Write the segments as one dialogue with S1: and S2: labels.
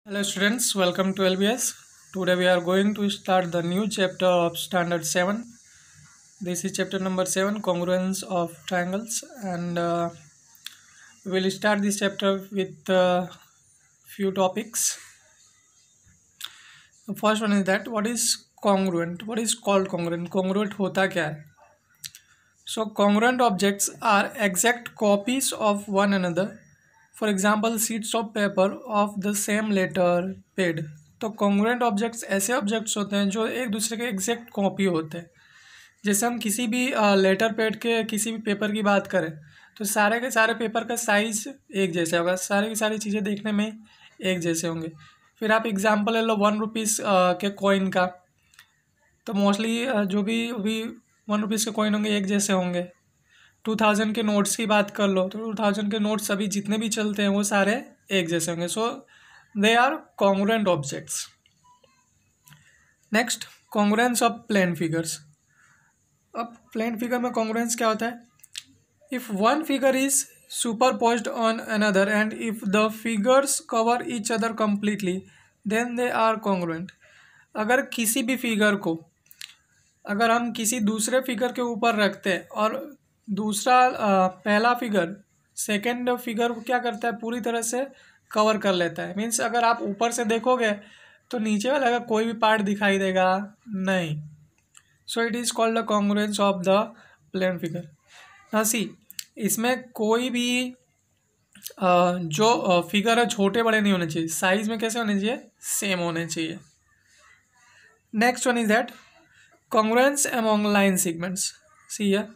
S1: Hello students, welcome to LBS. Today we are going to start the new chapter of Standard 7. This is chapter number 7, Congruence of Triangles, and we will start this chapter with few topics. The first one is that what is congruent? What is called congruent? Congruent होता क्या है? So congruent objects are exact copies of one another. For example sheets of paper of the same letter pad. तो congruent objects ऐसे objects होते हैं जो एक दूसरे के एग्जैक्ट कॉपी होते हैं। जैसे हम किसी भी लेटर पेड के किसी भी पेपर की बात करें तो सारे के सारे पेपर का साइज़ एक जैसा होगा, सारी की सारी चीज़ें देखने में एक जैसे होंगे। फिर आप एग्जाम्पल ले लो 1 रुपीज़ के कॉइन का, तो मोस्टली जो भी 1 रुपीज़ के कॉइन होंगे एक जैसे होंगे। 2000 के नोट्स की बात कर लो तो 2000 के नोट्स अभी जितने भी चलते हैं वो सारे एक जैसे होंगे। So they are congruent objects. Next, congruence of plane figures. अब प्लेन फिगर में कॉन्ग्रुएंस क्या होता है? If one figure is superposed on another and if the figures cover each other completely then they are congruent. अगर किसी भी figure को अगर हम किसी दूसरे फिगर के ऊपर रखते हैं और दूसरा पहला फिगर सेकेंड फिगर को क्या करता है, पूरी तरह से कवर कर लेता है। मीन्स अगर आप ऊपर से देखोगे तो नीचे वाला का कोई भी पार्ट दिखाई देगा नहीं। So it is called the congruence of the plane figure. ना सी इसमें कोई भी जो फिगर है छोटे बड़े नहीं होने चाहिए, साइज में कैसे होने चाहिए, सेम होने चाहिए। Next one is that congruence among line segments. See है,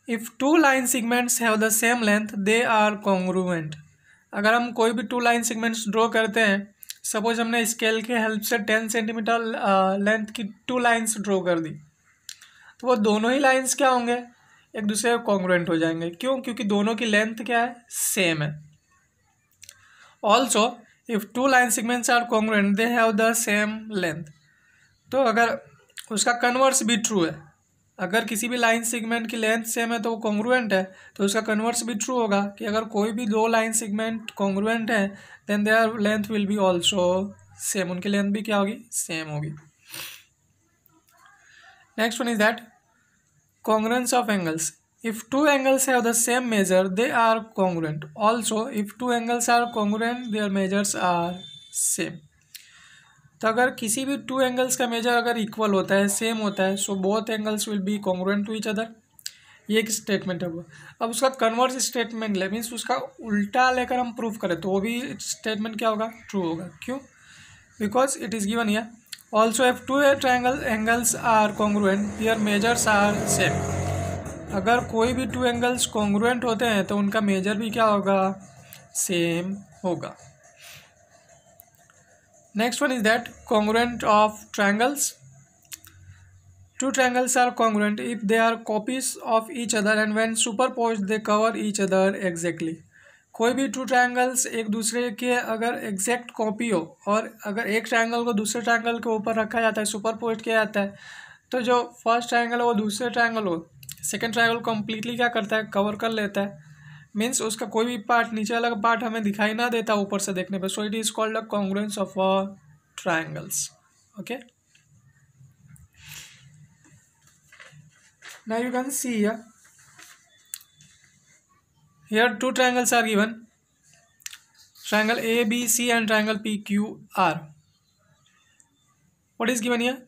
S1: if 2 line segments have the same length they are congruent. अगर हम कोई भी 2 लाइन सेगमेंट्स ड्रॉ करते हैं, सपोज हमने स्केल के हेल्प से 10 सेंटीमीटर लेंथ की 2 लाइन्स ड्रॉ कर दी, तो वो दोनों ही लाइन्स क्या होंगे, एक दूसरे को कॉन्ग्रुएंट हो जाएंगे। क्यों? क्योंकि दोनों की लेंथ क्या है, सेम है। Also if 2 line segments are congruent they have the same length. तो अगर उसका कन्वर्स भी ट्रू है, अगर किसी भी लाइन सेगमेंट की लेंथ सेम है तो वो कॉन्ग्रुएंट है, तो उसका कन्वर्स भी ट्रू होगा कि अगर कोई भी 2 लाइन सेगमेंट कॉन्ग्रुएंट है then their length will be also same, उनकी लेंथ भी क्या होगी, सेम होगी। Next one is that congruence of angles. If 2 angles have the same measure they are congruent. Also if 2 angles are congruent their measures are same. तो अगर किसी भी 2 angles का मेजर अगर इक्वल होता है, सेम होता है, so both angles will be congruent to each other. ये एक स्टेटमेंट है वो। अब उसका कन्वर्स स्टेटमेंट ले, मीन्स उसका उल्टा लेकर हम प्रूफ करें तो वो भी स्टेटमेंट क्या होगा, ट्रू होगा। क्यों? Because it is given here also if 2 triangle angles are congruent their measures are same. अगर कोई भी 2 एंगल्स कॉन्ग्रुएंट होते हैं तो उनका मेजर भी क्या होगा, सेम होगा। Next one is that congruent of triangles. 2 triangles are congruent if they are copies of each other and when superposed they cover each other exactly. कोई भी 2 ट्रायंगल्स एक दूसरे के अगर एग्जैक्ट कॉपी हो और अगर एक ट्रायंगल को दूसरे ट्रायंगल के ऊपर रखा जाता है, सुपरपोज किया जाता है, तो जो फर्स्ट ट्रायंगल है वो दूसरे ट्रायंगल हो सेकेंड ट्रायंगल कम्प्लीटली क्या करता है, कवर कर लेता है। मीन्स उसका कोई भी पार्ट, नीचे वाला पार्ट हमें दिखाई ना देता ऊपर से देखने पे। सो it is called the congruence of triangles. Okay, now you can see here 2 triangles are given, triangle ABC and triangle PQR. What is given here?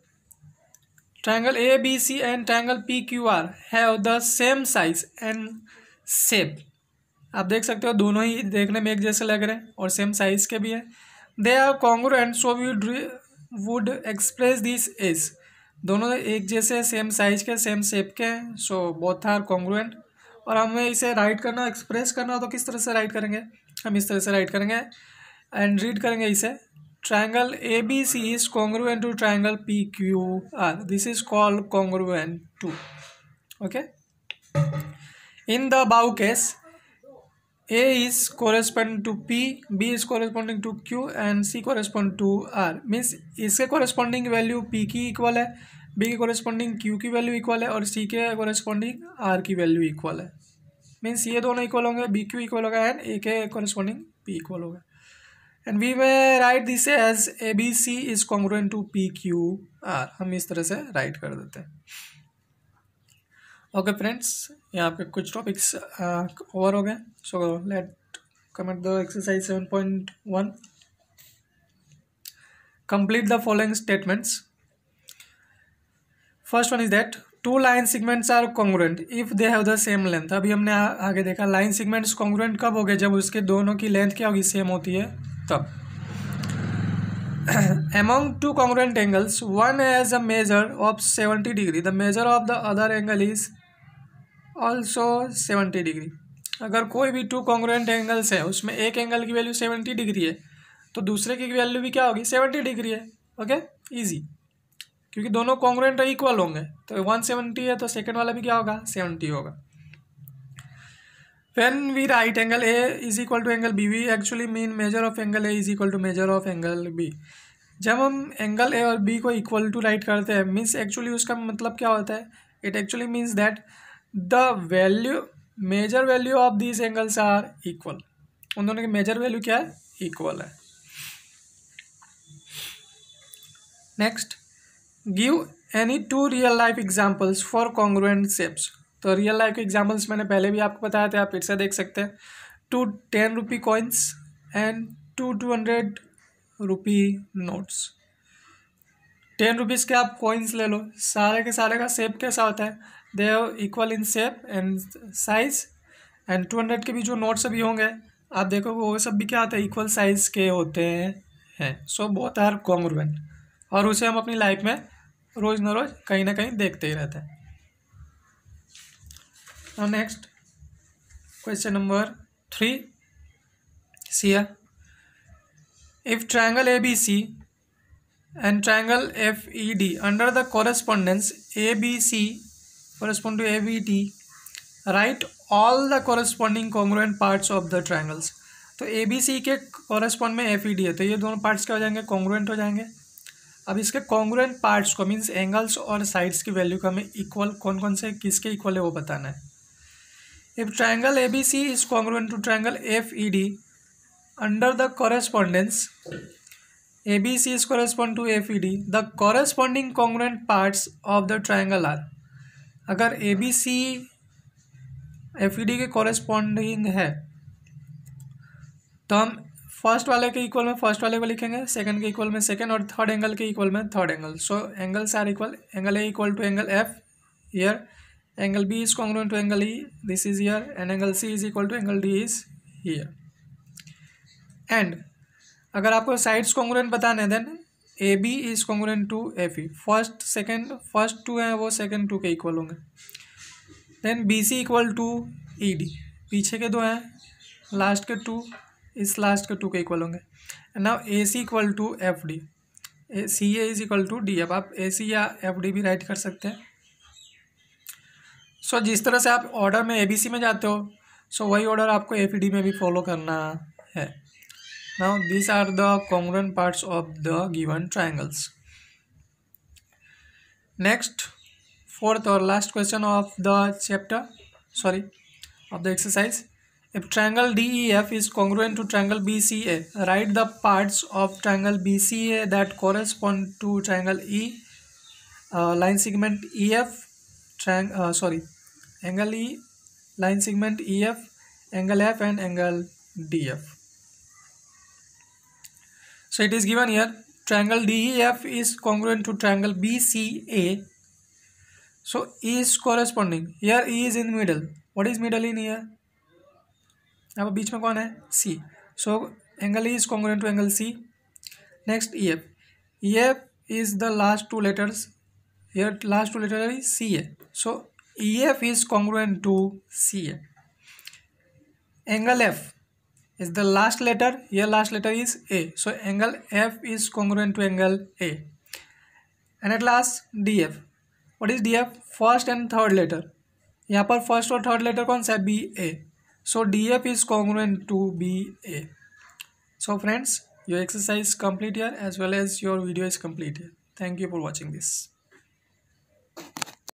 S1: Triangle ABC and triangle PQR have the same size and shape. आप देख सकते हो दोनों ही देखने में एक जैसे लग रहे हैं और सेम साइज के भी है। They are congruent so we would express this as. दोनों एक जैसे सेम साइज के सेम शेप के हैं, सो बोथ आर कॉन्ग्रुएंट। और हमें इसे राइट करना, एक्सप्रेस करना हो तो किस तरह से राइट करेंगे, हम इस तरह से राइट करेंगे एंड रीड करेंगे इसे। Triangle A B C is congruent to triangle P Q R, this is called congruent to. Okay, in the above case A is corresponding to P, B is corresponding to Q and C correspond to R. Means इसके corresponding value P की equal है, B की corresponding Q की value equal है और C के corresponding R की value equal है। मीन्स ये दोनों इक्वल होंगे, BQ इक्वल होगा एंड A के corresponding P इक्वल होगा। And we may write this as ABC is congruent to PQR, हम इस तरह से राइट कर देते हैं। ओके फ्रेंड्स, यहाँ पे कुछ टॉपिक्स ओवर हो गए। So let come at the exercise 7.1। Complete the following statements. First one is that two line segments are congruent if they have the same length. अभी हमने आगे देखा लाइन सेगमेंट्स कॉन्ग्रुएंट कब हो गए, जब उसके दोनों की लेंथ क्या होगी, सेम होती है तब। Among two congruent angles, one has a measure of 70 degree. The measure of the other angle is also 70 degree. अगर कोई भी टू कॉन्ग्रुएंट एंगल्स है, उसमें एक एंगल की वैल्यू 70 डिग्री है, तो दूसरे की वैल्यू भी क्या होगी, 70 डिग्री है। ओके, इजी, क्योंकि दोनों कॉन्ग्रुएंट इक्वल होंगे। तो 170 है तो सेकंड वाला भी क्या होगा, 70 होगा। When we write angle A is equal to angle B, we actually mean measure of angle A is equal to measure of angle B. जब हम एंगल A और B को इक्वल टू राइट करते हैं, मीन्स एक्चुअली उसका मतलब क्या होता है, it actually means that the value measure value of these angles are equal. उन दोनों की मेजर वैल्यू क्या है, इक्वल है। Next, give any two real life examples for congruent shapes. तो रियल लाइफ के एग्जाम्पल्स मैंने पहले भी आपको बताया था, आप फिर से देख सकते हैं। 2 10 rupee coins and 2 200 rupee notes. 10 rupees के आप कॉइन्स ले लो, सारे के सारे का शेप कैसा होता है, they are equal in shape and size. And 200 के भी जो नोट्स अभी होंगे आप देखोगे वो सब भी क्या होता है, इक्वल साइज के होते हैं। सो बोथ आर कॉन्ग्रुएंट, और उसे हम अपनी लाइफ में रोज न रोज कहीं ना कहीं देखते ही रहते हैं। Now next, question number 3. See here. If triangle ABC and triangle FED under the correspondence ABC correspond to ABD, write all the corresponding congruent parts of the triangles. तो ABC के correspond में FED है, तो ये दोनों parts क्या हो जाएंगे, congruent हो जाएंगे। अब इसके congruent parts को मीन्स एंगल्स और साइड्स की वैल्यू का हमें इक्वल कौन कौन से किसके इक्वल है वो बताना है। If triangle ABC is congruent to triangle FED under the correspondence ABC is correspond to FED, the corresponding congruent parts of the triangle are। अगर ABC FED के corresponding है तो हम फर्स्ट वाले के इक्वल में फर्स्ट वाले को लिखेंगे, सेकंड के इक्वल में सेकंड, और थर्ड एंगल के इक्वल में third angle. So angles are equal, angle A equal to angle F here, angle B is congruent to angle E, this is here, and angle C is equal to angle D is here. And अगर आपको sides congruent बताना है, then AB is congruent to FE। First second, first two हैं वो second two के equal होंगे। Then BC equal to ED, पीछे के दो हैं, लास्ट के टू इस लास्ट के टू के इक्वल होंगे। And now AC equal to FD, CA is equal to D। अब आप AC या FD भी राइट कर सकते हैं। सो जिस तरह से आप ऑर्डर में ABC में जाते हो, सो वही ऑर्डर आपको FED में भी फॉलो करना है। Now this are the congruent parts of the given triangles. Next, fourth और last question of the chapter, sorry of the exercise. If triangle DEF is congruent to triangle BCA, right the parts of triangle BCA that correspond to triangle E, line segment EF, angle E, line segment EF, angle F and angle DF. So it is given here, triangle DEF is congruent to triangle BCA. So E is corresponding, here E is in middle. What is middle in here? अब बीच में कौन है, C. So angle E is congruent to angle C. Next EF, EF is the last two letters, here last two letters is CA. So EF is congruent to CA. Angle F is the last letter, here last letter is A. So angle F is congruent to angle A. And at last DF. What is DF? First and third letter. यहाँ पर first और third letter कौन सा है, BA. So DF is congruent to BA. So friends, your exercise is complete here as well as your video is complete here. Thank you for watching this.